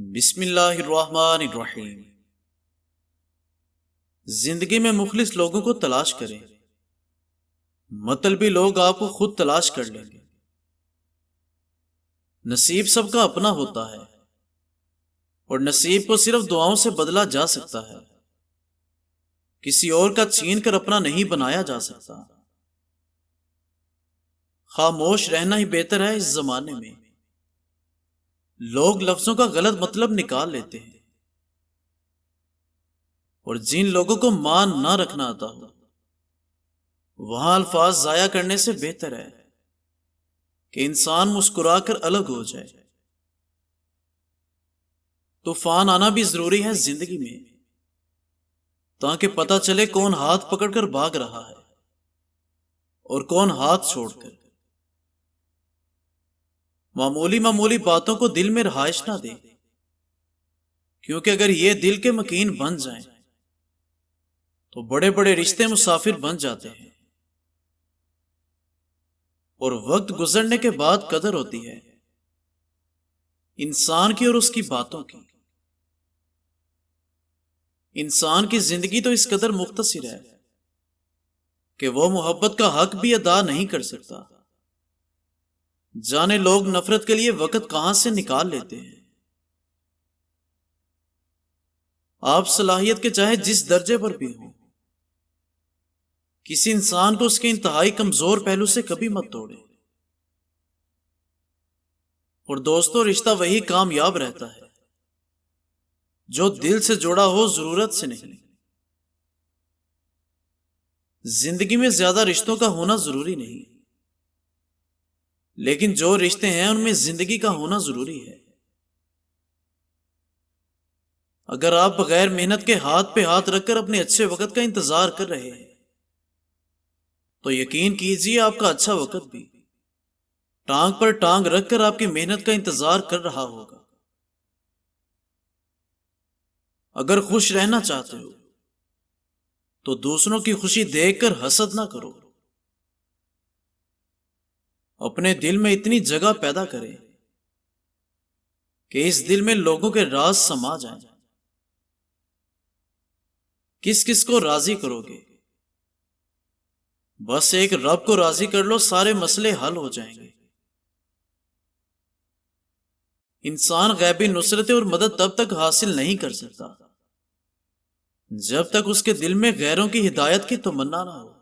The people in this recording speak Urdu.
بسم اللہ الرحمن الرحیم۔ زندگی میں مخلص لوگوں کو تلاش کریں، مطلبی لوگ آپ کو خود تلاش کر لیں گے۔ نصیب سب کا اپنا ہوتا ہے اور نصیب کو صرف دعاؤں سے بدلا جا سکتا ہے، کسی اور کا چھین کر اپنا نہیں بنایا جا سکتا۔ خاموش رہنا ہی بہتر ہے اس زمانے میں۔ لوگ لفظوں کا غلط مطلب نکال لیتے ہیں، اور جن لوگوں کو مان نہ رکھنا آتا ہو وہاں الفاظ ضائع کرنے سے بہتر ہے کہ انسان مسکرا کر الگ ہو جائے۔ طوفان آنا بھی ضروری ہے زندگی میں، تاکہ پتہ چلے کون ہاتھ پکڑ کر بھاگ رہا ہے اور کون ہاتھ چھوڑ کر۔ معمولی باتوں کو دل میں رہائش نہ دے، کیونکہ اگر یہ دل کے مکین بن جائیں تو بڑے بڑے رشتے مسافر بن جاتے ہیں، اور وقت گزرنے کے بعد قدر ہوتی ہے انسان کی اور اس کی باتوں کی۔ انسان کی زندگی تو اس قدر مختصر ہے کہ وہ محبت کا حق بھی ادا نہیں کر سکتا۔ جانے لوگ نفرت کے لیے وقت کہاں سے نکال لیتے ہیں۔ آپ صلاحیت کے چاہے جس درجے پر بھی ہوں، کسی انسان کو اس کے انتہائی کمزور پہلو سے کبھی مت توڑے۔ اور دوستو، رشتہ وہی کامیاب رہتا ہے جو دل سے جڑا ہو، ضرورت سے نہیں۔ زندگی میں زیادہ رشتوں کا ہونا ضروری نہیں، لیکن جو رشتے ہیں ان میں زندگی کا ہونا ضروری ہے۔ اگر آپ بغیر محنت کے ہاتھ پہ ہاتھ رکھ کر اپنے اچھے وقت کا انتظار کر رہے ہیں تو یقین کیجیے آپ کا اچھا وقت بھی ٹانگ پر ٹانگ رکھ کر آپ کی محنت کا انتظار کر رہا ہوگا۔ اگر خوش رہنا چاہتے ہو تو دوسروں کی خوشی دیکھ کر حسد نہ کرو، اپنے دل میں اتنی جگہ پیدا کرے کہ اس دل میں لوگوں کے راز سما جائیں۔ کس کس کو راضی کرو گے؟ بس ایک رب کو راضی کر لو، سارے مسئلے حل ہو جائیں گے۔ انسان غیبی نصرت اور مدد تب تک حاصل نہیں کر سکتا جب تک اس کے دل میں غیروں کی ہدایت کی تمنا نہ ہو۔